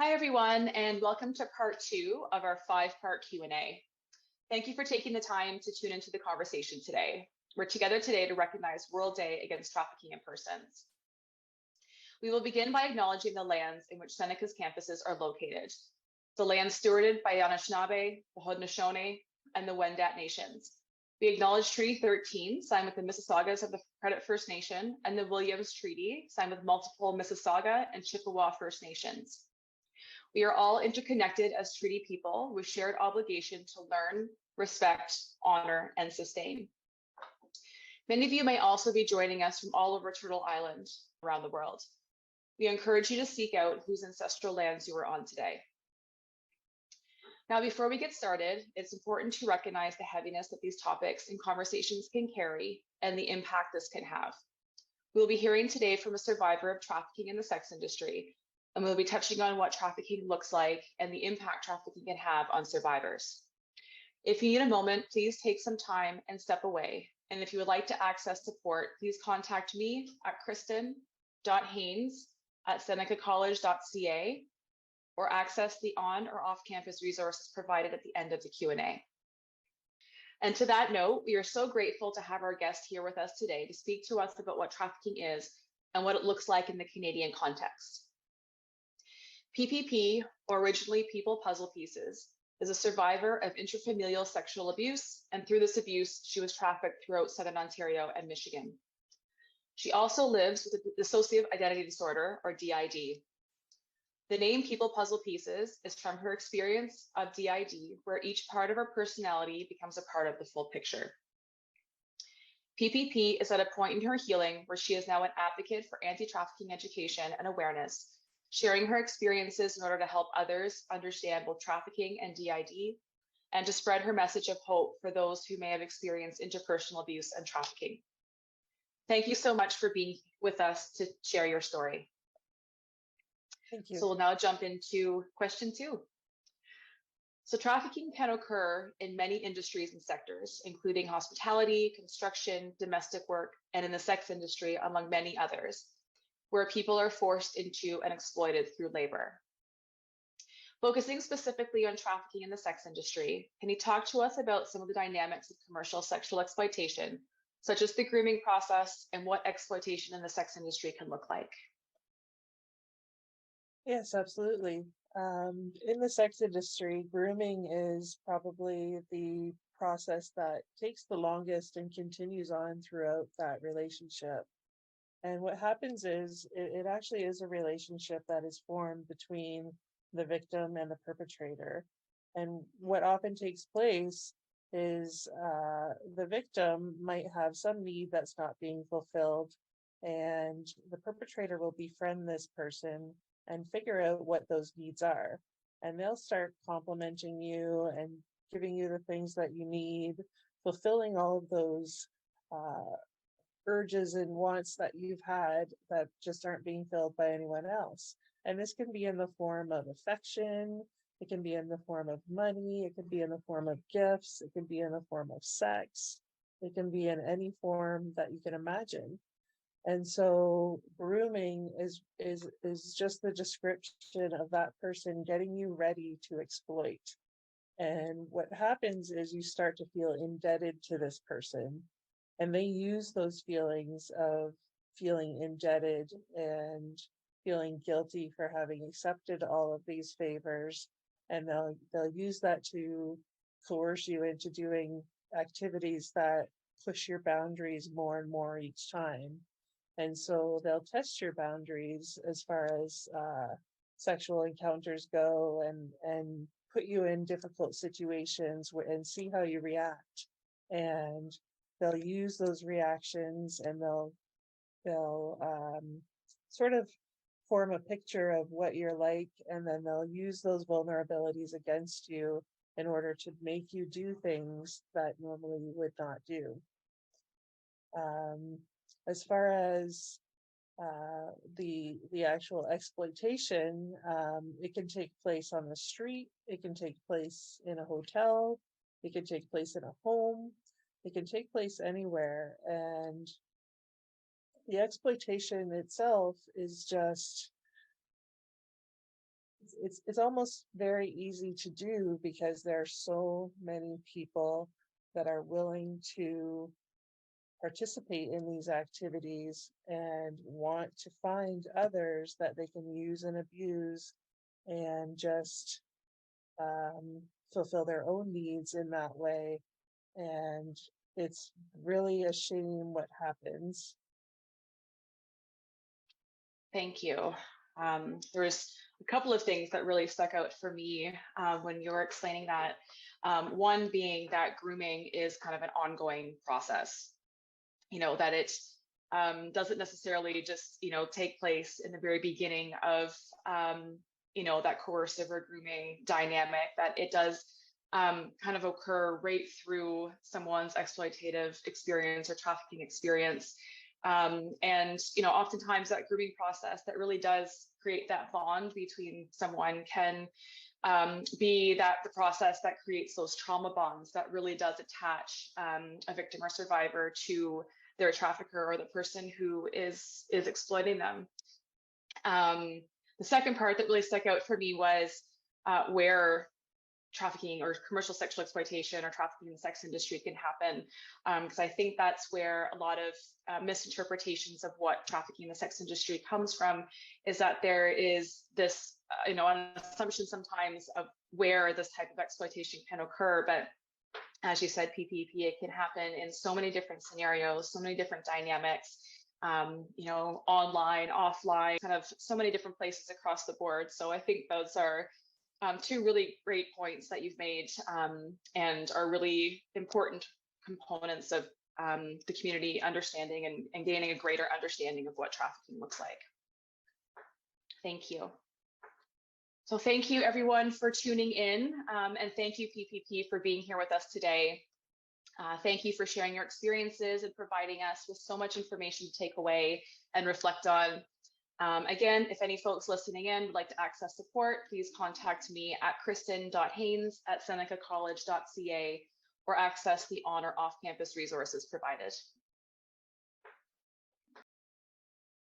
Hi, everyone, and welcome to part two of our five-part Q&A. Thank you for taking the time to tune into the conversation today. We're together today to recognize World Day Against Trafficking in Persons. We will begin by acknowledging the lands in which Seneca's campuses are located, the lands stewarded by Anishinaabe, the Haudenosaunee, and the Wendat nations. We acknowledge Treaty 13, signed with the Mississaugas of the Credit First Nation, and the Williams Treaty, signed with multiple Mississauga and Chippewa First Nations. We are all interconnected as treaty people with shared obligation to learn, respect, honor, and sustain. Many of you may also be joining us from all over Turtle Island around the world. We encourage you to seek out whose ancestral lands you are on today. Now, before we get started, it's important to recognize the heaviness that these topics and conversations can carry and the impact this can have. We'll be hearing today from a survivor of trafficking in the sex industry, and we'll be touching on what trafficking looks like and the impact trafficking can have on survivors. If you need a moment, please take some time and step away. And if you would like to access support, please contact me at kristen.haynes@senecacollege.ca or access the on or off-campus resources provided at the end of the Q&A. And to that note, we are so grateful to have our guest here with us today to speak to us about what trafficking is and what it looks like in the Canadian context. PPP, or originally People Puzzle Pieces, is a survivor of intrafamilial sexual abuse, and through this abuse, she was trafficked throughout Southern Ontario and Michigan. She also lives with a dissociative identity disorder, or DID. The name People Puzzle Pieces is from her experience of DID, where each part of her personality becomes a part of the full picture. PPP is at a point in her healing where she is now an advocate for anti-trafficking education and awareness, sharing her experiences in order to help others understand both trafficking and DID, and to spread her message of hope for those who may have experienced interpersonal abuse and trafficking. Thank you so much for being with us to share your story. Thank you. So we'll now jump into question two. So trafficking can occur in many industries and sectors, including hospitality, construction, domestic work, and in the sex industry, among many others, where people are forced into and exploited through labor. Focusing specifically on trafficking in the sex industry, can you talk to us about some of the dynamics of commercial sexual exploitation, such as the grooming process, and what exploitation in the sex industry can look like? Yes, absolutely. In the sex industry, grooming is probably the process that takes the longest and continues on throughout that relationship. And what happens is it actually is a relationship that is formed between the victim and the perpetrator. And what often takes place is the victim might have some need that's not being fulfilled, and the perpetrator will befriend this person and figure out what those needs are. And they'll start complimenting you and giving you the things that you need, fulfilling all of those urges and wants that you've had that just aren't being filled by anyone else. And this can be in the form of affection, it can be in the form of money, it can be in the form of gifts, it can be in the form of sex, it can be in any form that you can imagine. And so grooming is just the description of that person getting you ready to exploit. And what happens is you start to feel indebted to this person. And they use those feelings of feeling indebted and feeling guilty for having accepted all of these favors. And they'll use that to coerce you into doing activities that push your boundaries more and more each time. And so they'll test your boundaries as far as sexual encounters go, and put you in difficult situations and see how you react. And they'll use those reactions, and they'll sort of form a picture of what you're like, and then they'll use those vulnerabilities against you in order to make you do things that normally you would not do. As far as the actual exploitation, it can take place on the street, it can take place in a hotel, it can take place in a home, it can take place anywhere. And the exploitation itself is just it's almost very easy to do because there are so many people that are willing to participate in these activities and want to find others that they can use and abuse and just fulfill their own needs in that way. And it's really a shame what happens. Thank you. There was a couple of things that really stuck out for me when you were explaining that. One being that grooming is kind of an ongoing process, that it doesn't necessarily just, take place in the very beginning of, that coercive or grooming dynamic, that it does kind of occur right through someone's exploitative experience or trafficking experience. And oftentimes that grooming process that really does create that bond between someone can be the process that creates those trauma bonds that really does attach a victim or survivor to their trafficker or the person who is exploiting them. The second part that really stuck out for me was where trafficking or commercial sexual exploitation or trafficking in the sex industry can happen, because I think that's where a lot of misinterpretations of what trafficking in the sex industry comes from, is that there is this an assumption sometimes of where this type of exploitation can occur. But as you said, PPP, it can happen in so many different scenarios, so many different dynamics, online, offline, kind of so many different places across the board. So I think those are two really great points that you've made, and are really important components of the community understanding and gaining a greater understanding of what trafficking looks like. Thank you. So thank you everyone for tuning in, and thank you PPP for being here with us today. Thank you for sharing your experiences and providing us with so much information to take away and reflect on. Again, if any folks listening in would like to access support, please contact me at kristen.haynes@senecacollege.ca or access the on or off-campus resources provided.